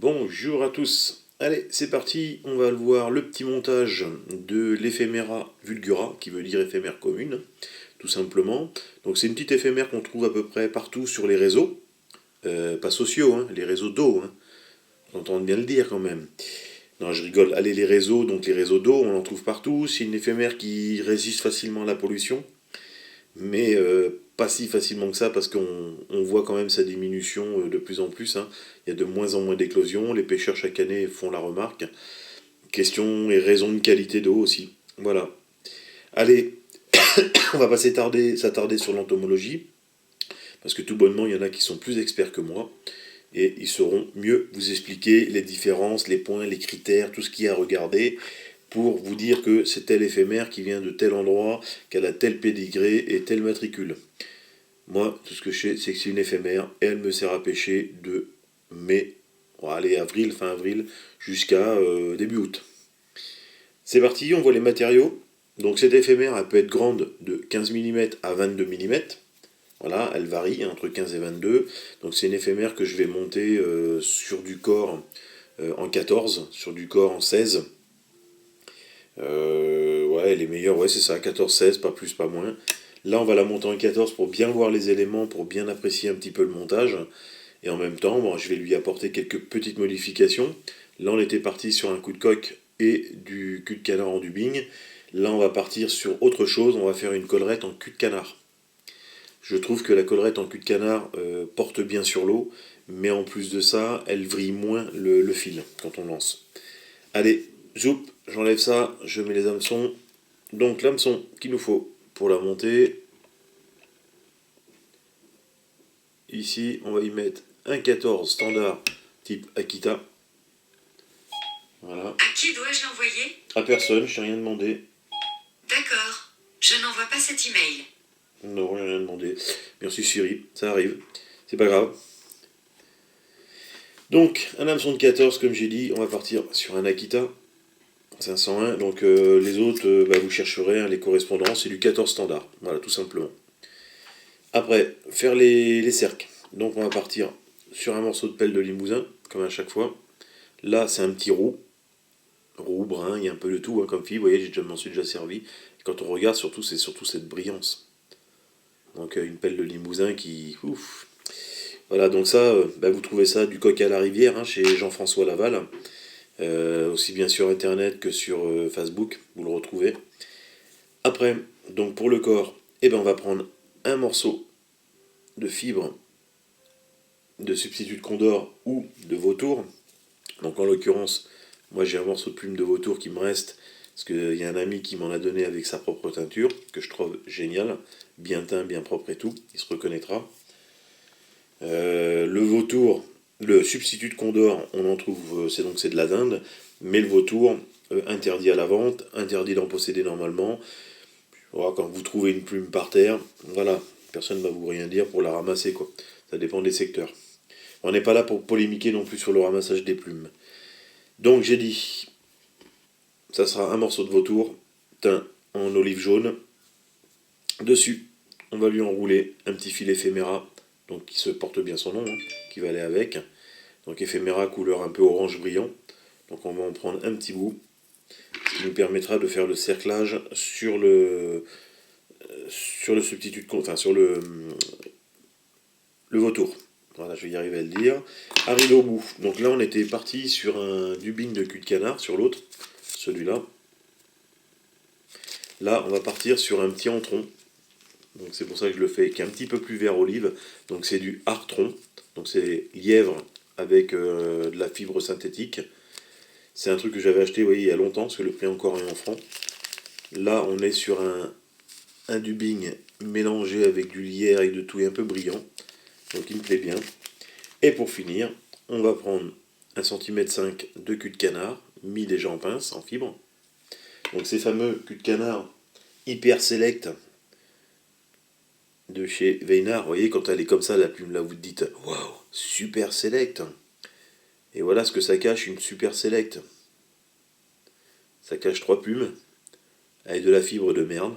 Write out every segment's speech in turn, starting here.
Bonjour à tous. Allez, c'est parti, on va voir le petit montage de l'éphéméra vulgura, qui veut dire éphémère commune, tout simplement. Donc c'est une petite éphémère qu'on trouve à peu près partout sur les réseaux, pas sociaux, hein, les réseaux d'eau, hein. On entend bien le dire quand même. Non, je rigole. Allez, les réseaux, donc les réseaux d'eau, on en trouve partout. C'est une éphémère qui résiste facilement à la pollution, mais pas si facilement que ça parce qu'on voit quand même sa diminution de plus en plus, hein. Il y a de moins en moins d'éclosions, les pêcheurs chaque année font la remarque. Question et raison de qualité d'eau aussi. Voilà. Allez, on va pas s'attarder sur l'entomologie, parce que tout bonnement, il y en a qui sont plus experts que moi, et ils sauront mieux vous expliquer les différences, les points, les critères, tout ce qu'il y a à regarder, pour vous dire que c'est tel éphémère qui vient de tel endroit, qu'elle a tel pédigré et tel matricule. Moi, tout ce que je sais, c'est que c'est une éphémère, et elle me sert à pêcher de mai, allez, avril, fin avril, jusqu'à début août. C'est parti, on voit les matériaux. Donc cette éphémère, elle peut être grande de 15 mm à 22 mm. Voilà, elle varie entre 15 et 22. Donc c'est une éphémère que je vais monter sur du corps en 14, sur du corps en 16. Ouais, les meilleurs, ouais, c'est ça, 14-16, pas plus, pas moins. Là, on va la monter en 14 pour bien voir les éléments, pour bien apprécier un petit peu le montage. Et en même temps, bon, je vais lui apporter quelques petites modifications. Là, on était parti sur un coup de coque et du cul de canard en dubbing. Là, on va partir sur autre chose. On va faire une collerette en cul de canard. Je trouve que la collerette en cul de canard porte bien sur l'eau, mais en plus de ça, elle vrille moins le fil quand on lance. Allez, zoup, j'enlève ça, je mets les hameçons. Donc l'hameçon qu'il nous faut pour la monter. Ici, on va y mettre un 14 standard type Akita. Voilà. À qui dois-je l'envoyer? À personne, je t'ai rien demandé. D'accord, je n'envoie pas cet email. Non, j'ai rien demandé. Merci Siri, ça arrive. C'est pas grave. Donc, un hameçon de 14, comme j'ai dit, on va partir sur un Akita 501. Donc les autres, vous chercherez les correspondants, c'est du 14 standard. Voilà, tout simplement. Après, faire les cercles. Donc on va partir sur un morceau de pelle de limousin, comme à chaque fois. Là, c'est un petit roux brun, il y a un peu de tout, hein, comme fille, vous voyez, m'en suis déjà servi. Et quand on regarde, surtout, c'est surtout cette brillance. Donc une pelle de limousin qui... Ouf. Voilà, donc ça, vous trouvez ça du coq à la rivière, hein, chez Jean-François Laval. Aussi bien sur Internet que sur Facebook, vous le retrouvez. Après, donc pour le corps, on va prendre un morceau de fibre de substitut de condor ou de vautour. Donc en l'occurrence, moi j'ai un morceau de plume de vautour qui me reste, parce qu'il y a un ami qui m'en a donné avec sa propre teinture, que je trouve génial, bien teint, bien propre et tout, il se reconnaîtra. Le vautour, le substitut de condor, on en trouve, c'est de la dinde, mais le vautour, interdit à la vente, interdit d'en posséder normalement. Voilà, quand vous trouvez une plume par terre, voilà, personne ne va vous rien dire pour la ramasser, quoi. Ça dépend des secteurs. On n'est pas là pour polémiquer non plus sur le ramassage des plumes. Donc j'ai dit, ça sera un morceau de vautour teint en olive jaune. Dessus, on va lui enrouler un petit fil éphéméra, donc qui se porte bien son nom, hein, qui va aller avec. Donc éphéméra couleur un peu orange brillant. Donc on va en prendre un petit bout, ce qui nous permettra de faire le cerclage sur le substitut, enfin sur le vautour. Voilà, je vais y arriver à le dire. Arrivé au bout. Donc là, on était parti sur un dubbing de cul de canard, sur l'autre, celui-là. Là, on va partir sur un petit entron. Donc c'est pour ça que je le fais, qui est un petit peu plus vert olive. Donc c'est du hartron. Donc c'est lièvre avec de la fibre synthétique. C'est un truc que j'avais acheté, vous voyez, il y a longtemps, parce que le prix encore est en francs. Là, on est sur un dubbing mélangé avec du lierre et de tout, et un peu brillant. Donc il me plaît bien. Et pour finir, on va prendre 1,5 cm de cul de canard, mis déjà en pince, en fibre. Donc ces fameux cul de canard hyper select de chez Weinard, vous voyez, quand elle est comme ça, la plume là, vous te dites « Waouh, super select !» Et voilà ce que ça cache, une super select. Ça cache 3 plumes, avec de la fibre de merde,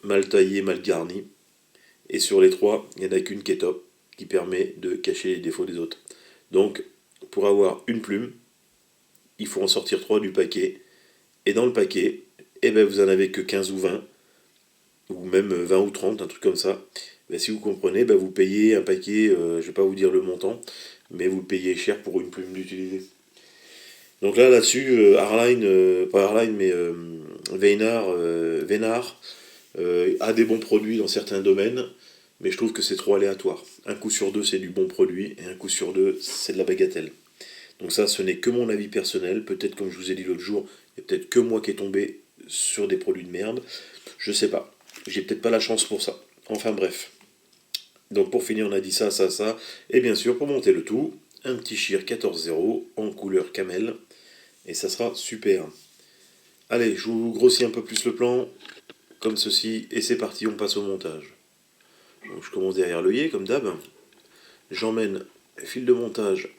mal taillée, mal garnie. Et sur les 3, il n'y en a qu'une qui est top. qui permet de cacher les défauts des autres. Donc, pour avoir une plume, il faut en sortir 3 du paquet. Et dans le paquet, eh ben, vous en avez que 15 ou 20, ou même 20 ou 30, un truc comme ça. Ben, si vous comprenez, ben, vous payez un paquet, je ne vais pas vous dire le montant, mais vous payez cher pour une plume d'utiliser. Donc là-dessus, Arline, pas Arline, mais Vénard a des bons produits dans certains domaines, mais je trouve que c'est trop aléatoire. Un coup sur deux, c'est du bon produit, et un coup sur deux, c'est de la bagatelle. Donc ça, ce n'est que mon avis personnel. Peut-être, comme je vous ai dit l'autre jour, il y a peut-être que moi qui est tombé sur des produits de merde. Je sais pas. J'ai peut-être pas la chance pour ça. Enfin bref. Donc pour finir, on a dit ça, ça, ça. Et bien sûr, pour monter le tout, un petit Shear 14-0 en couleur camel. Et ça sera super. Allez, je vous grossis un peu plus le plan, comme ceci, et c'est parti, on passe au montage. Donc je commence derrière l'œillet, comme d'hab. J'emmène le fil de montage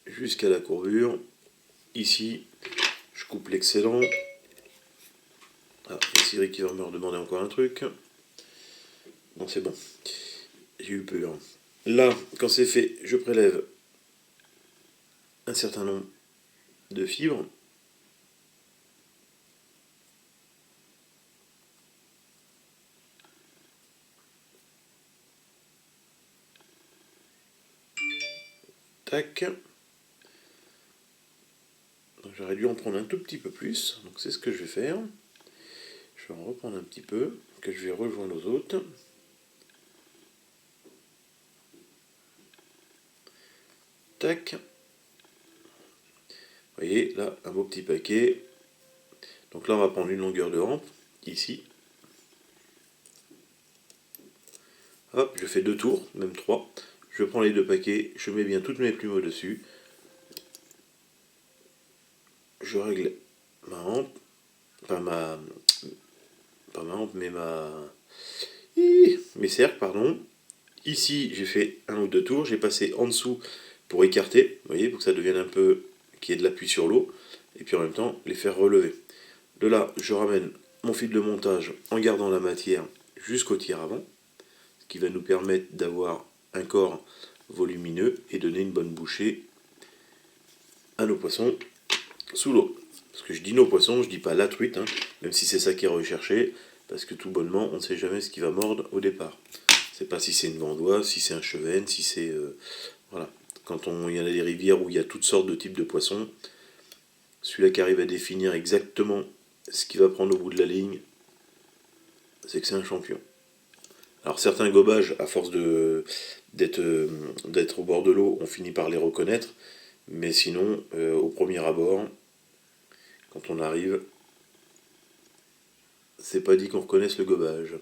jusqu'à la courbure. Ici, je coupe l'excédent. Ah, il y a Cyril qui va me redemander encore un truc. Bon, c'est bon. J'ai eu peur. Là, quand c'est fait, je prélève un certain nombre de fibres. Tac. J'aurais dû en prendre un tout petit peu plus. Donc c'est ce que je vais faire. Je vais en reprendre un petit peu, que je vais rejoindre aux autres. Tac. Vous voyez, là, un beau petit paquet. Donc là, on va prendre une longueur de hampe, ici. Hop, je fais 2 tours, même 3. Je prends les 2 paquets, je mets bien toutes mes plumes au-dessus. Je règle ma hampe. Enfin, pas ma hampe, mais mes cercles, pardon. Ici, j'ai fait 1 ou 2 tours. J'ai passé en dessous pour écarter, vous voyez, pour que ça devienne un peu, qu'il y ait de l'appui sur l'eau. Et puis en même temps, les faire relever. De là, je ramène mon fil de montage en gardant la matière jusqu'au tiers avant, ce qui va nous permettre d'avoir un corps volumineux et donner une bonne bouchée à nos poissons sous l'eau. Parce que je dis nos poissons, je dis pas la truite, hein, même si c'est ça qui est recherché, parce que tout bonnement, on ne sait jamais ce qui va mordre au départ. C'est pas si c'est une vendoise, si c'est un chevenne, si c'est... voilà. Quand il y en a des rivières où il y a toutes sortes de types de poissons, celui-là qui arrive à définir exactement ce qu'il va prendre au bout de la ligne, c'est que c'est un champion. Alors certains gobages, à force d'être au bord de l'eau, on finit par les reconnaître, mais sinon, au premier abord, quand on arrive, c'est pas dit qu'on reconnaisse le gobage.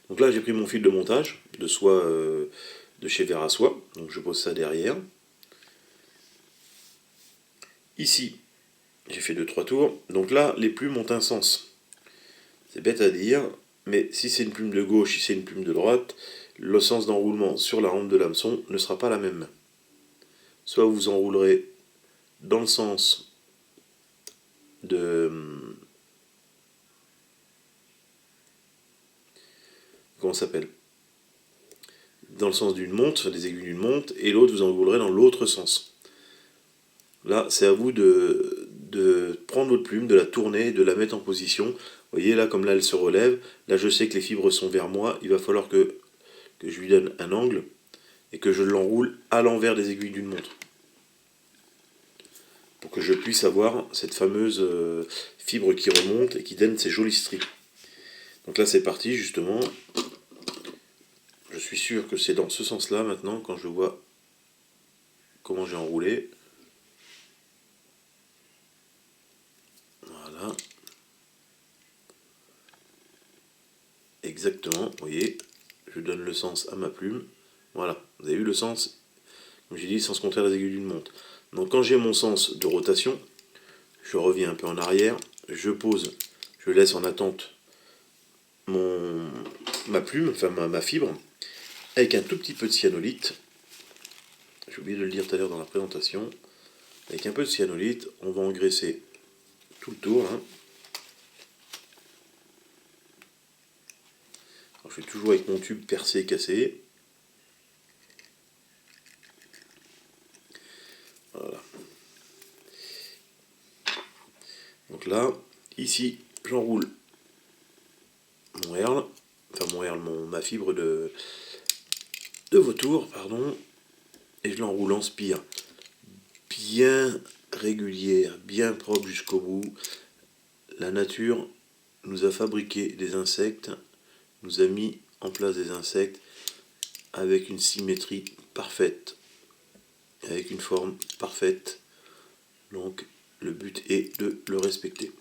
Donc là, j'ai pris mon fil de montage de soie de chez Verre à Soie, donc je pose ça derrière. Ici, j'ai fait 2-3 tours, donc là, les plumes ont un sens. C'est bête à dire, mais si c'est une plume de gauche, si c'est une plume de droite, le sens d'enroulement sur la rampe de l'hameçon ne sera pas la même. Soit vous enroulerez dans le sens de... Comment ça s'appelle? Dans le sens d'une monte, des aiguilles d'une monte, et l'autre vous enroulerez dans l'autre sens. Là, c'est à vous de prendre votre plume, de la tourner, de la mettre en position. Vous voyez, là, comme là, elle se relève. Là, je sais que les fibres sont vers moi. Il va falloir que je lui donne un angle et que je l'enroule à l'envers des aiguilles d'une montre. Pour que je puisse avoir cette fameuse fibre qui remonte et qui donne ces jolis stries. Donc là, c'est parti, justement. Je suis sûr que c'est dans ce sens-là, maintenant, quand je vois comment j'ai enroulé. Voilà. Exactement, vous voyez, je donne le sens à ma plume. Voilà, vous avez vu le sens, comme j'ai dit, sens contraire des aiguilles d'une montre. Donc quand j'ai mon sens de rotation, je reviens un peu en arrière, je pose, je laisse en attente ma plume, enfin ma fibre, avec un tout petit peu de cyanolite. J'ai oublié de le dire tout à l'heure dans la présentation. Avec un peu de cyanolite, on va engraisser tout le tour. Hein. Alors, je fais toujours avec mon tube percé, cassé. là, ici, j'enroule mon herle, ma fibre de vautour, pardon, et je l'enroule en spire bien régulière, bien propre jusqu'au bout. La nature nous a fabriqué des insectes, nous a mis en place des insectes avec une symétrie parfaite, avec une forme parfaite. Donc le but est de le respecter.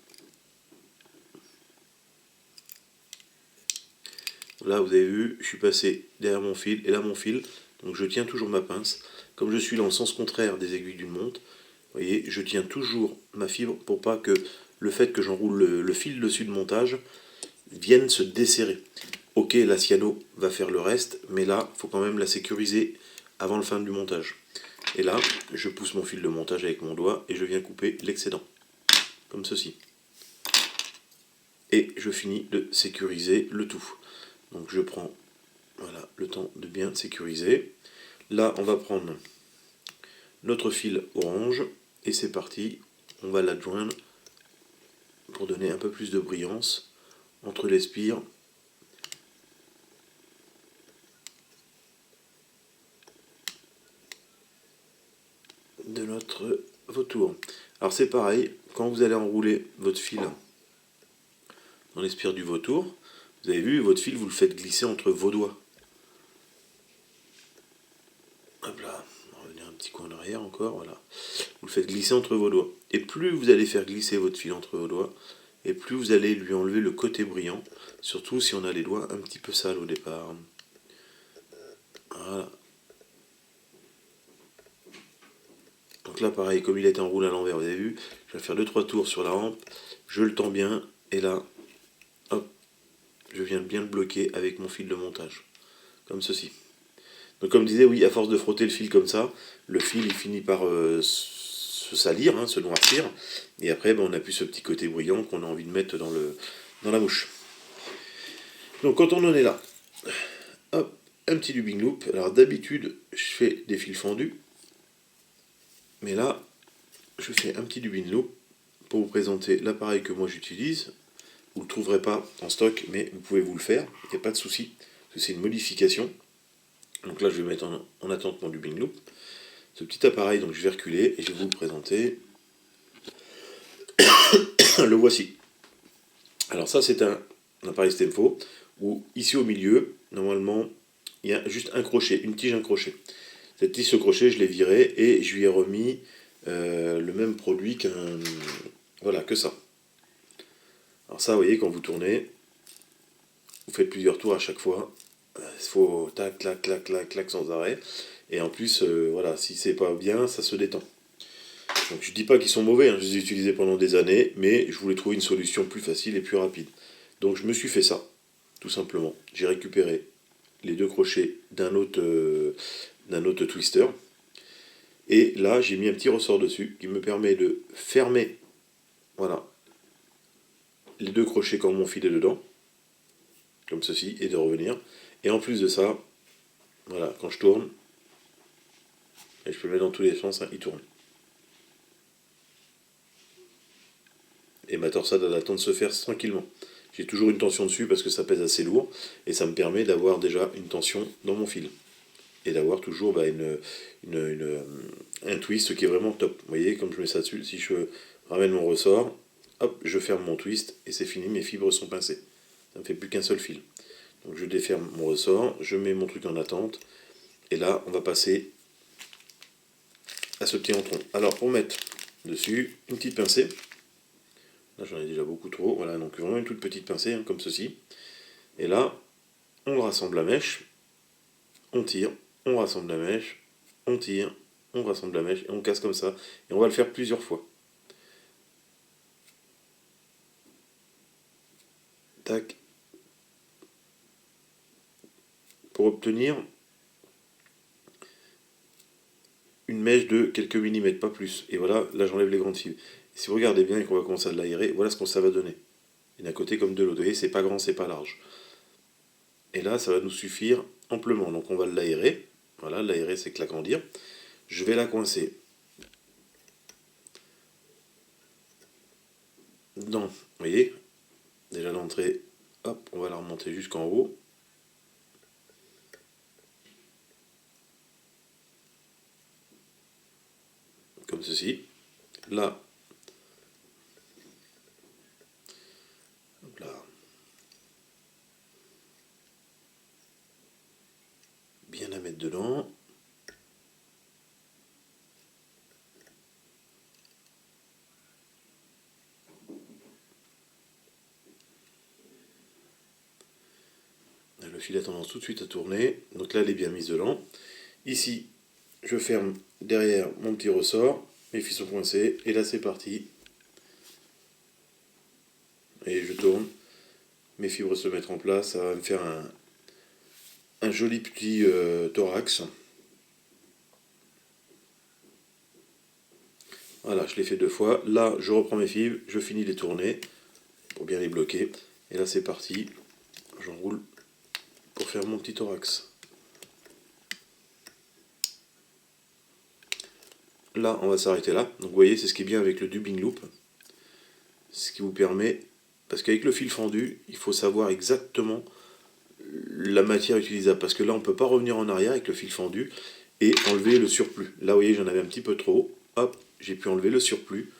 Là vous avez vu, je suis passé derrière mon fil, et là mon fil, donc je tiens toujours ma pince. Comme je suis dans le sens contraire des aiguilles d'une montre, vous voyez, je tiens toujours ma fibre pour pas que le fait que j'enroule le fil dessus de montage vienne se desserrer. Ok, la cyano va faire le reste, mais là, il faut quand même la sécuriser avant le fin du montage. Et là, je pousse mon fil de montage avec mon doigt et je viens couper l'excédent, comme ceci. Et je finis de sécuriser le tout. Donc je prends voilà, le temps de bien sécuriser. Là, on va prendre notre fil orange et c'est parti. On va l'adjoindre pour donner un peu plus de brillance entre les spires. De notre vautour. Alors c'est pareil, quand vous allez enrouler votre fil dans les spires du vautour, vous avez vu, votre fil, vous le faites glisser entre vos doigts. Hop là, on va revenir un petit coup en arrière encore, voilà. Vous le faites glisser entre vos doigts. Et plus vous allez faire glisser votre fil entre vos doigts, et plus vous allez lui enlever le côté brillant, surtout si on a les doigts un petit peu sales au départ. Voilà. Donc là pareil, comme il est enroulé à l'envers, vous avez vu, je vais faire 2-3 tours sur la rampe, je le tends bien, et là, hop, je viens bien le bloquer avec mon fil de montage, comme ceci. Donc comme je disais, oui, à force de frotter le fil comme ça, le fil il finit par se salir, hein, se noircir, et après on n'a plus ce petit côté brillant qu'on a envie de mettre dans la mouche. Donc quand on en est là, hop, un petit dubbing loop. Alors d'habitude je fais des fils fendus, mais là je fais un petit dubbing loop pour vous présenter l'appareil que moi j'utilise. Vous ne le trouverez pas en stock, mais vous pouvez vous le faire, il n'y a pas de souci, parce que c'est une modification. Donc là je vais mettre en attente mon dubbing loop. Ce petit appareil, donc je vais reculer et je vais vous le présenter. Le voici. Alors ça c'est un appareil Stemfo, où ici au milieu, normalement, il y a juste un crochet, une tige, un crochet. Cette tige, ce crochet, je l'ai viré et je lui ai remis le même produit qu'un... Voilà, que ça. Alors ça, vous voyez, quand vous tournez, vous faites plusieurs tours à chaque fois. Il faut tac, clac, clac, clac, clac sans arrêt. Et en plus, voilà, si c'est pas bien, ça se détend. Donc je dis pas qu'ils sont mauvais, hein, je les ai utilisés pendant des années, mais je voulais trouver une solution plus facile et plus rapide. Donc je me suis fait ça, tout simplement. J'ai récupéré les deux crochets d'un autre twister. Et là, j'ai mis un petit ressort dessus qui me permet de fermer, voilà, les deux crochets quand mon fil est dedans, comme ceci, et de revenir. Et en plus de ça, voilà, quand je tourne, et je peux le mettre dans tous les sens, hein, il tourne. Et ma torsade elle attend de se faire tranquillement. J'ai toujours une tension dessus parce que ça pèse assez lourd, et ça me permet d'avoir déjà une tension dans mon fil. Et d'avoir toujours un twist qui est vraiment top. Vous voyez, comme je mets ça dessus, si je ramène mon ressort, hop, je ferme mon twist, et c'est fini, mes fibres sont pincées. Ça ne me fait plus qu'un seul fil. Donc je déferme mon ressort, je mets mon truc en attente, et là, on va passer à ce petit rentron. Alors, pour mettre dessus, une petite pincée. Là, j'en ai déjà beaucoup trop. Voilà, donc vraiment une toute petite pincée, hein, comme ceci. Et là, on rassemble la mèche, on tire, on rassemble la mèche, on tire, on rassemble la mèche, et on casse comme ça. Et on va le faire plusieurs fois. Tac. Pour obtenir une mèche de quelques millimètres, pas plus. Et voilà, là j'enlève les grandes fibres. Et si vous regardez bien et qu'on va commencer à l'aérer, voilà ce que ça va donner. Et d'un côté comme de l'autre. Vous voyez, c'est pas grand, c'est pas large. Et là, ça va nous suffire amplement. Donc on va l'aérer. Voilà, l'aérer c'est que l'agrandir. Je vais la coincer dans, vous voyez, déjà l'entrée, hop, on va la remonter jusqu'en haut. Comme ceci. Là, hop là, bien la mettre dedans. Le fil a tendance tout de suite à tourner, donc là elle est bien mise dedans. Ici, je ferme derrière mon petit ressort, mes fils sont coincés, et là c'est parti. Et je tourne, mes fibres se mettent en place, ça va me faire un joli petit thorax. Voilà, je l'ai fait 2 fois. Là, je reprends mes fibres, je finis les tourner pour bien les bloquer. Et là, c'est parti. J'enroule pour faire mon petit thorax. Là, on va s'arrêter là. Donc, vous voyez, c'est ce qui est bien avec le dubbing loop. Ce qui vous permet, parce qu'avec le fil fendu, il faut savoir exactement la matière utilisable. Parce que là, on ne peut pas revenir en arrière avec le fil fendu et enlever le surplus. Là, vous voyez, j'en avais un petit peu trop. Hop, j'ai pu enlever le surplus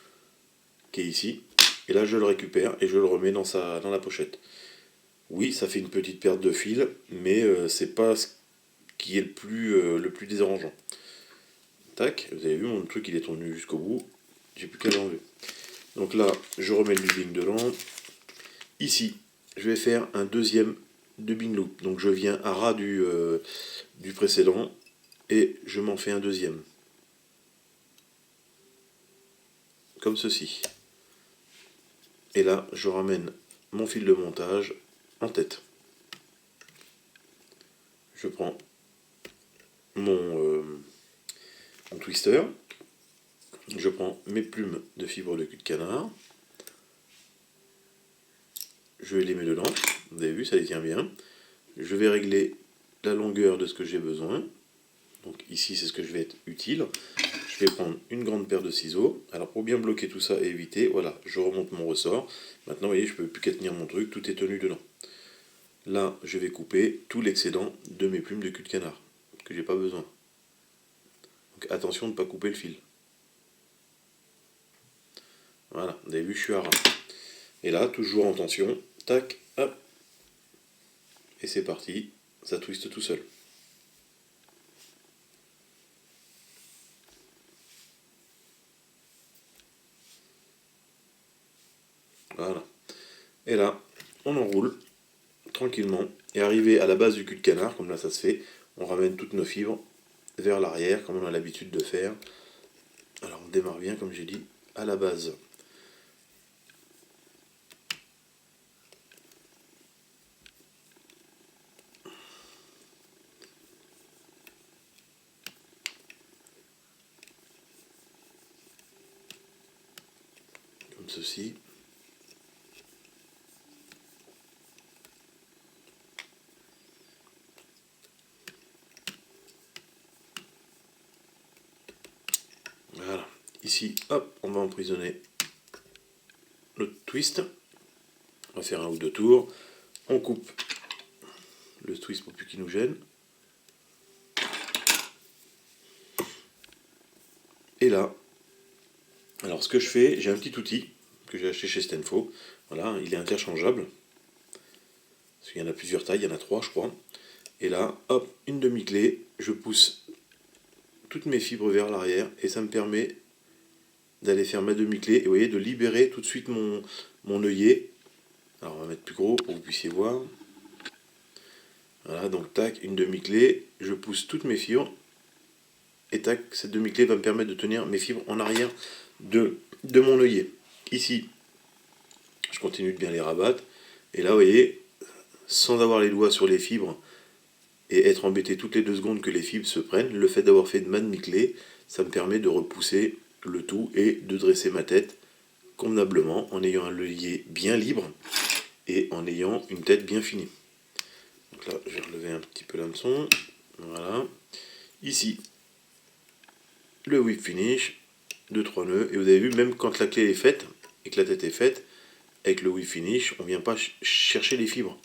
qui est ici. Et là, je le récupère et je le remets dans la pochette. Oui, ça fait une petite perte de fil, mais c'est pas ce qui est le plus dérangeant. Tac, vous avez vu, mon truc il est tenu jusqu'au bout. J'ai plus qu'à l'enlever. Donc là, je remets le dubbing dedans. Ici, je vais faire un deuxième dubbing loop. Donc je viens à ras du précédent et je m'en fais un deuxième. Comme ceci. Et là, je ramène mon fil de montage en tête. Je prends mon twister. Je prends mes plumes de fibre de cul de canard. Je les mets dedans. Vous avez vu, ça les tient bien. Je vais régler la longueur de ce que j'ai besoin. Donc ici, c'est ce que je vais être utile. Je vais prendre une grande paire de ciseaux. Alors pour bien bloquer tout ça et éviter, voilà, je remonte mon ressort. Maintenant, vous voyez, je ne peux plus qu'à tenir mon truc, tout est tenu dedans. Là, je vais couper tout l'excédent de mes plumes de cul de canard, que j'ai pas besoin. Donc attention de ne pas couper le fil. Voilà, vous avez vu, je suis à ras. Et là, toujours en tension, tac, hop, et c'est parti, ça twiste tout seul. Voilà. Et là, on enroule tranquillement, et arrivé à la base du cul de canard, comme là ça se fait, on ramène toutes nos fibres vers l'arrière, comme on a l'habitude de faire. Alors on démarre bien, comme j'ai dit, à la base. Comme ceci. Voilà. Ici, hop, on va emprisonner le twist. On va faire un ou deux tours. On coupe le twist pour plus qu'il nous gêne. Et là, alors ce que je fais, j'ai un petit outil que j'ai acheté chez Stenfo. Voilà, il est interchangeable. Parce qu'il y en a plusieurs tailles, il y en a 3 je crois. Et là, hop, une demi-clé, je pousse toutes mes fibres vers l'arrière et ça me permet d'aller faire ma demi-clé et vous voyez, de libérer tout de suite mon œillet. Alors on va mettre plus gros pour que vous puissiez voir. Voilà, donc tac, une demi-clé, je pousse toutes mes fibres et tac, cette demi-clé va me permettre de tenir mes fibres en arrière de mon œillet. Ici, je continue de bien les rabattre et là vous voyez, sans avoir les doigts sur les fibres et être embêté toutes les 2 secondes que les fibres se prennent, le fait d'avoir fait de ma demi-clé, ça me permet de repousser le tout et de dresser ma tête convenablement en ayant un œillet bien libre et en ayant une tête bien finie. Donc là, je vais relever un petit peu l'hameçon. Voilà. Ici, le whip finish, 2-3 nœuds. Et vous avez vu, même quand la clé est faite et que la tête est faite, avec le WeFinish, on ne vient pas chercher les fibres.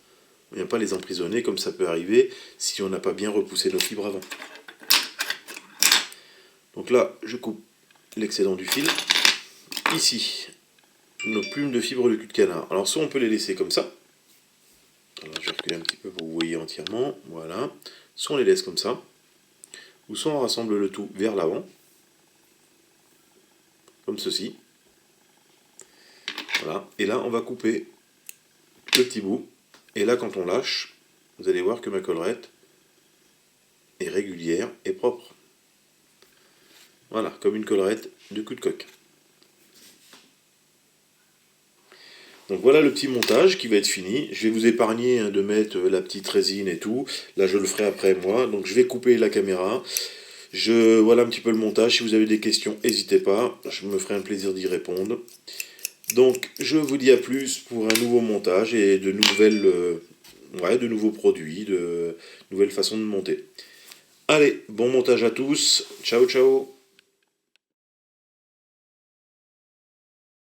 On ne vient pas les emprisonner comme ça peut arriver si on n'a pas bien repoussé nos fibres avant. Donc là, je coupe l'excédent du fil. Ici, nos plumes de fibres de cul de canard. Alors soit on peut les laisser comme ça. Alors, je vais reculer un petit peu pour que vous voyez entièrement. Voilà. Soit on les laisse comme ça. Ou soit on rassemble le tout vers l'avant. Comme ceci. Voilà. Et là, on va couper le petit bout. Et là, quand on lâche, vous allez voir que ma collerette est régulière et propre. Voilà, comme une collerette de coup de coq. Donc voilà le petit montage qui va être fini. Je vais vous épargner de mettre la petite résine et tout. Là, je le ferai après moi. Donc je vais couper la caméra. Voilà un petit peu le montage. Si vous avez des questions, n'hésitez pas. Je me ferai un plaisir d'y répondre. Donc je vous dis à plus pour un nouveau montage et de nouveaux produits, de nouvelles façons de monter. Allez, bon montage à tous. Ciao, ciao.